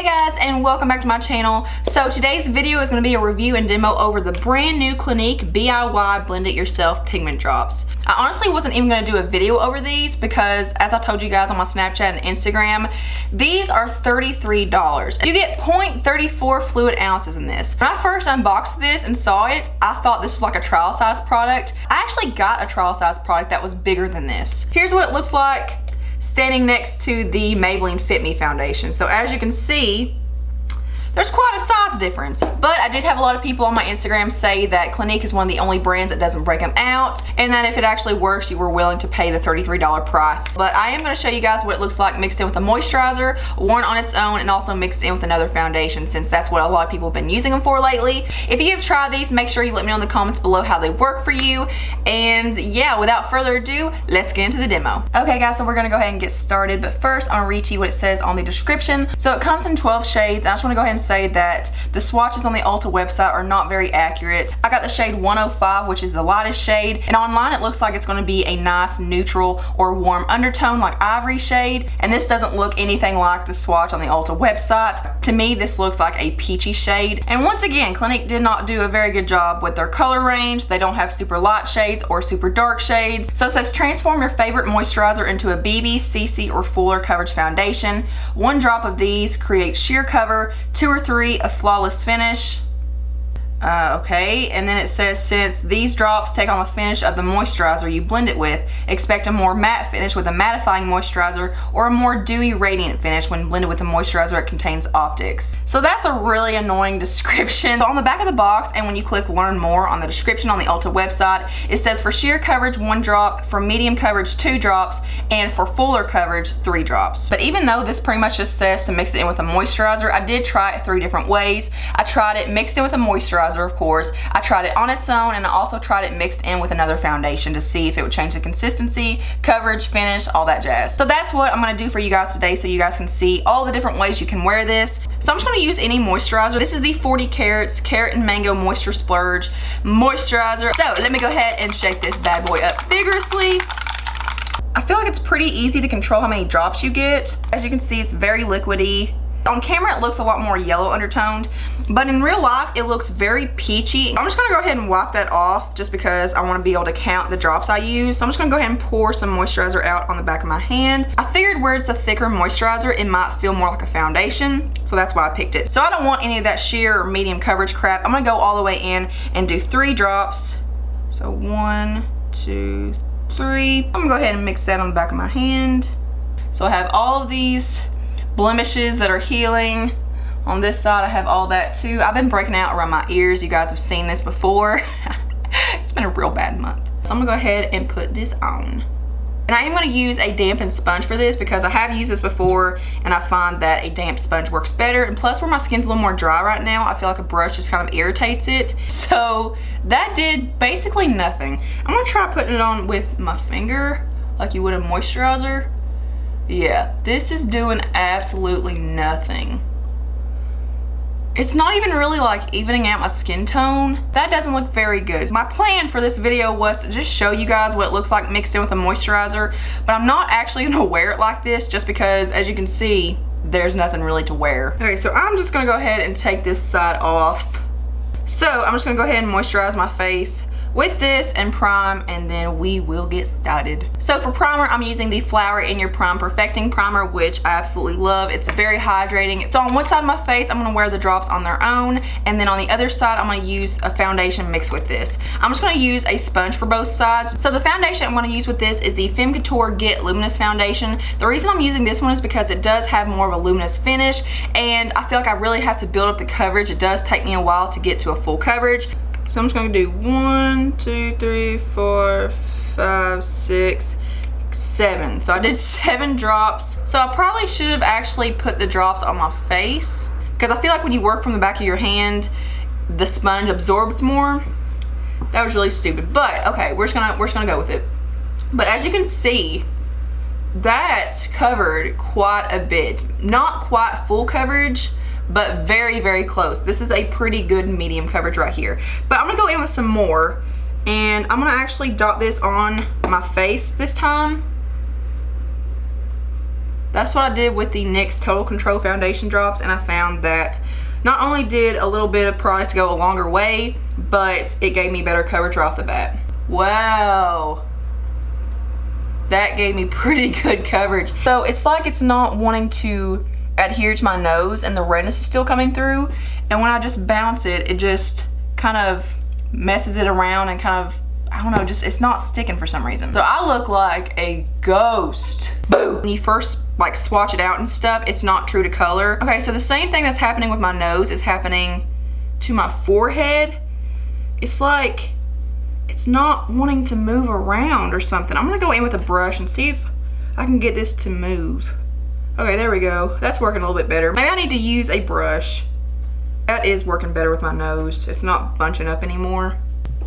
Hey guys, and welcome back to my channel. So today's video is going to be a review and demo over the brand new Clinique DIY Blend It Yourself pigment drops. I honestly wasn't even going to do a video over these because, as I told you guys on my Snapchat and Instagram, these are $33. You get 0.34 fluid ounces in this. When I first unboxed this and saw it, I thought this was like a trial size product. I actually got a trial size product that was bigger than this. Here's what it looks like standing next to the Maybelline Fit Me foundation. So as you can see, there's quite a size difference. But I did have a lot of people on my Instagram say that Clinique is one of the only brands that doesn't break them out, and that if it actually works, you were willing to pay the $33 price. But I am going to show you guys what it looks like mixed in with a moisturizer, worn on its own, and also mixed in with another foundation, since that's what a lot of people have been using them for lately. If you have tried these, make sure you let me know in the comments below how they work for you. And yeah, without further ado, let's get into the demo. Okay guys, so we're going to go ahead and get started, but first I'm going to read to you what it says on the description. So it comes in 12 shades. I just want to go ahead and say that the swatches on the Ulta website are not very accurate. I got the shade 105, which is the lightest shade, and online it looks like it's going to be a nice neutral or warm undertone like ivory shade, and this doesn't look anything like the swatch on the Ulta website. To me, this looks like a peachy shade, and once again, Clinique did not do a very good job with their color range. They don't have super light shades or super dark shades. So it says transform your favorite moisturizer into a BB, CC, or fuller coverage foundation. 1 drop of these creates sheer cover, 2 or 3 a flawless finish. Okay, and then it says since these drops take on the finish of the moisturizer you blend it with, expect a more matte finish with a mattifying moisturizer or a more dewy radiant finish when blended with the moisturizer it contains optics. So that's a really annoying description. So on the back of the box, and when you click learn more on the description on the Ulta website, it says for sheer coverage 1 drop, for medium coverage 2 drops, and for fuller coverage 3 drops. But even though this pretty much just says to mix it in with a moisturizer, I did try it 3 different ways. I tried it mixed in with a moisturizer, of course. I tried it on its own, and I also tried it mixed in with another foundation to see if it would change the consistency, coverage, finish, all that jazz. So that's what I'm going to do for you guys today, so you guys can see all the different ways you can wear this. So I'm just going to use any moisturizer. This is the 40 Carats Carrot and Mango Moisture Splurge moisturizer. So let me go ahead and shake this bad boy up vigorously. I feel like it's pretty easy to control how many drops you get. As you can see, it's very liquidy. On camera it looks a lot more yellow undertoned, but in real life it looks very peachy. I'm just going to go ahead and wipe that off just because I want to be able to count the drops I use. So I'm just going to go ahead and pour some moisturizer out on the back of my hand. I figured where it's a thicker moisturizer it might feel more like a foundation, so that's why I picked it. So I don't want any of that sheer or medium coverage crap. I'm going to go all the way in and do 3 drops. So 1, 2, 3. I'm going to go ahead and mix that on the back of my hand. So I have all of these blemishes that are healing. On this side I have all that too. I've been breaking out around my ears. You guys have seen this before. It's been a real bad month. So I'm gonna go ahead and put this on. And I am going to use a dampened sponge for this because I have used this before and I find that a damp sponge works better. And plus, where my skin's a little more dry right now, I feel like a brush just kind of irritates it. So that did basically nothing. I'm going to try putting it on with my finger like you would a moisturizer. Yeah, this is doing absolutely nothing. It's not even really like evening out my skin tone. That doesn't look very good. My plan for this video was to just show you guys what it looks like mixed in with a moisturizer, but I'm not actually gonna wear it like this just because, as you can see, there's nothing really to wear. Okay, so I'm just gonna go ahead and take this side off. So I'm just gonna go ahead and moisturize my face with this and prime, and then we will get started. So for primer, I'm using the Flower in Your Prime Perfecting Primer, which I absolutely love. It's very hydrating. So on one side of my face, I'm gonna wear the drops on their own, and then on the other side, I'm gonna use a foundation mixed with this. I'm just gonna use a sponge for both sides. So the foundation I'm gonna use with this is the Femme Couture Get Luminous Foundation. The reason I'm using this one is because it does have more of a luminous finish, and I feel like I really have to build up the coverage. It does take me a while to get to a full coverage. So I'm just going to do 1, 2, 3, 4, 5, 6, 7. So I did 7 drops. So I probably should have actually put the drops on my face because I feel like when you work from the back of your hand, the sponge absorbs more. That was really stupid, but okay, we're just gonna go with it. But as you can see, that covered quite a bit. Not quite full coverage, but very, very close. This is a pretty good medium coverage right here. But I'm gonna go in with some more, and I'm gonna actually dot this on my face this time. That's what I did with the NYX Total Control Foundation drops, and I found that not only did a little bit of product go a longer way, but it gave me better coverage right off the bat. Wow. That gave me pretty good coverage. So it's like it's not wanting to adhere to my nose and the redness is still coming through. And when I just bounce it, it just kind of messes it around and kind of, I don't know, just it's not sticking for some reason. So I look like a ghost. Boom. When you first like swatch it out and stuff, it's not true to color. Okay, so the same thing that's happening with my nose is happening to my forehead. It's like it's not wanting to move around or something. I'm gonna go in with a brush and see if I can get this to move. Okay, there we go. That's working a little bit better. Maybe I need to use a brush. That is working better with my nose. It's not bunching up anymore.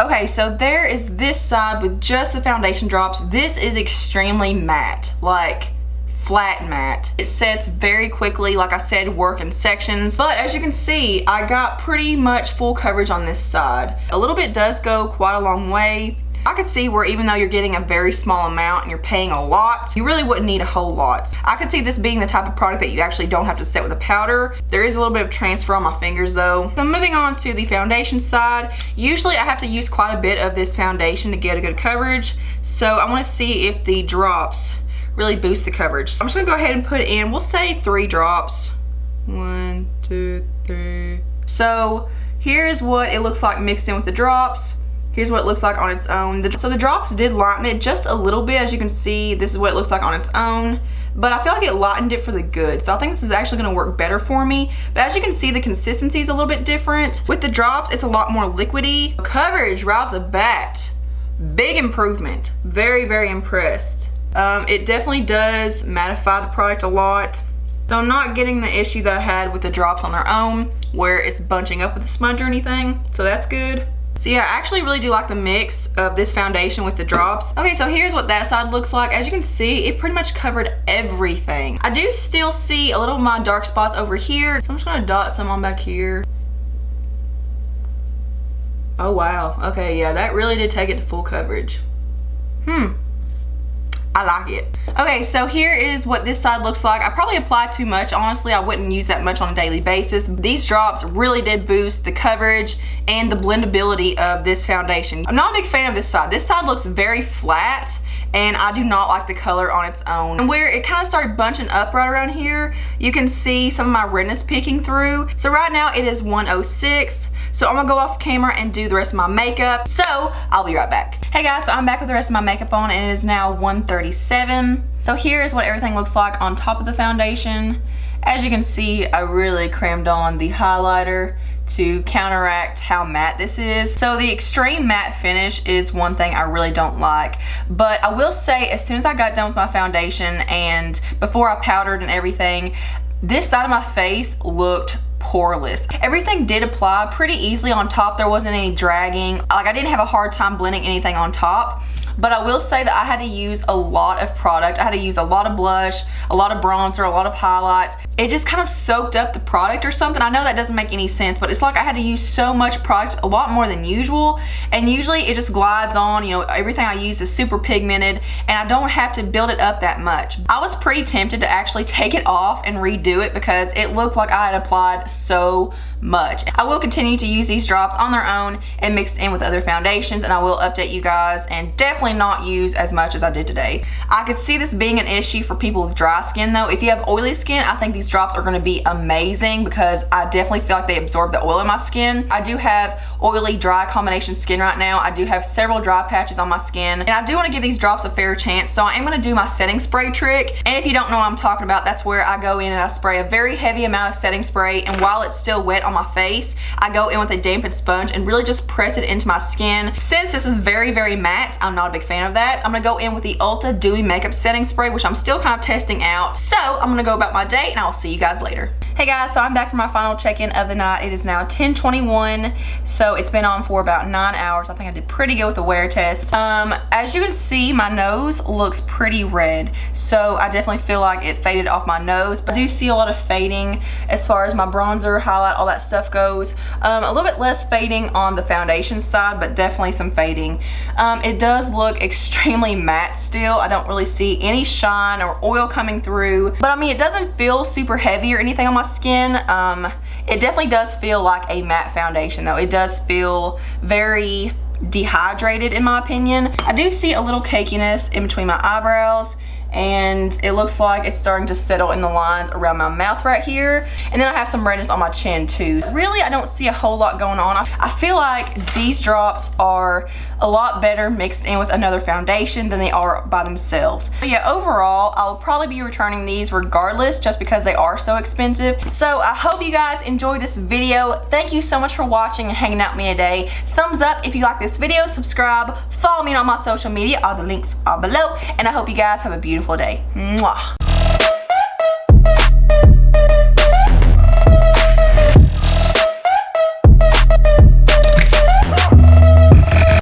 Okay, so there is this side with just the foundation drops. This is extremely matte, like flat matte. It sets very quickly, like I said, work in sections. But as you can see, I got pretty much full coverage on this side. A little bit does go quite a long way. I could see where even though you're getting a very small amount and you're paying a lot, you really wouldn't need a whole lot. I could see this being the type of product that you actually don't have to set with a powder. There is a little bit of transfer on my fingers though. So moving on to the foundation side, usually I have to use quite a bit of this foundation to get a good coverage. So I want to see if the drops really boost the coverage. So I'm just gonna go ahead and put in, we'll say 3 drops. 1, 2, 3. So here's what it looks like mixed in with the drops. Here's what it looks like on its own. So the drops did lighten it just a little bit. As you can see, this is what it looks like on its own. But I feel like it lightened it for the good. So I think this is actually gonna work better for me. But as you can see, the consistency is a little bit different. With the drops, it's a lot more liquidy. Coverage right off the bat, big improvement. Very, very impressed. It definitely does mattify the product a lot. So I'm not getting the issue that I had with the drops on their own, where it's bunching up with the sponge or anything. So that's good. So yeah, I actually really do like the mix of this foundation with the drops. Okay, so here's what that side looks like. As you can see, it pretty much covered everything. I do still see a little of my dark spots over here. So I'm just gonna dot some on back here. Oh wow, okay, yeah, that really did take it to full coverage. I like it. Okay, so here is what this side looks like. I probably applied too much. Honestly, I wouldn't use that much on a daily basis. These drops really did boost the coverage and the blendability of this foundation. I'm not a big fan of this side. This side looks very flat and I do not like the color on its own. And where it kind of started bunching up right around here, you can see some of my redness peeking through. So right now it is 106. So I'm gonna go off camera and do the rest of my makeup. So I'll be right back. Hey guys, so I'm back with the rest of my makeup on and it is now 1:37. So here's what everything looks like on top of the foundation. As you can see, I really crammed on the highlighter to counteract how matte this is. So the extreme matte finish is one thing I really don't like, but I will say as soon as I got done with my foundation and before I powdered and everything, this side of my face looked poreless. Everything did apply pretty easily on top. There wasn't any dragging. Like I didn't have a hard time blending anything on top. But I will say that I had to use a lot of product. I had to use a lot of blush, a lot of bronzer, a lot of highlights. It just kind of soaked up the product or something. I know that doesn't make any sense, but it's like I had to use so much product, a lot more than usual. And usually it just glides on, you know, everything I use is super pigmented and I don't have to build it up that much. I was pretty tempted to actually take it off and redo it because it looked like I had applied so much. I will continue to use these drops on their own and mixed in with other foundations, and I will update you guys and definitely not use as much as I did today. I could see this being an issue for people with dry skin though. If you have oily skin, I think these drops are going to be amazing because I definitely feel like they absorb the oil in my skin. I do have oily dry combination skin right now. I do have several dry patches on my skin and I do want to give these drops a fair chance, so I am going to do my setting spray trick. And if you don't know what I'm talking about, that's where I go in and I spray a very heavy amount of setting spray, and while it's still wet on my face, I go in with a dampened sponge and really just press it into my skin. Since this is very, very matte, I'm not a big fan of that. I'm gonna go in with the Ulta Dewy Makeup Setting Spray, which I'm still kind of testing out. So I'm gonna go about my day and I'll see you guys later. Hey guys, so I'm back for my final check-in of the night. It is now 10:21, so it's been on for about 9 hours. I think I did pretty good with the wear test. As you can see, my nose looks pretty red, so I definitely feel like it faded off my nose, but I do see a lot of fading as far as my bronzer bronzer, highlight, all that stuff goes. A little bit less fading on the foundation side, but definitely some fading. It does look extremely matte still. I don't really see any shine or oil coming through, but I mean, it doesn't feel super heavy or anything on my skin. It definitely does feel like a matte foundation though. It does feel very dehydrated in my opinion. I do see a little cakiness in between my eyebrows, and it looks like it's starting to settle in the lines around my mouth right here, and then I have some redness on my chin too. Really, I don't see a whole lot going on. I feel like these drops are a lot better mixed in with another foundation than they are by themselves. But yeah, overall, I'll probably be returning these regardless just because they are so expensive. So I hope you guys enjoyed this video. Thank you so much for watching and hanging out with me today. Thumbs up if you like this video, subscribe, follow me on all my social media, all the links are below, and I hope you guys have a beautiful day. Mwah.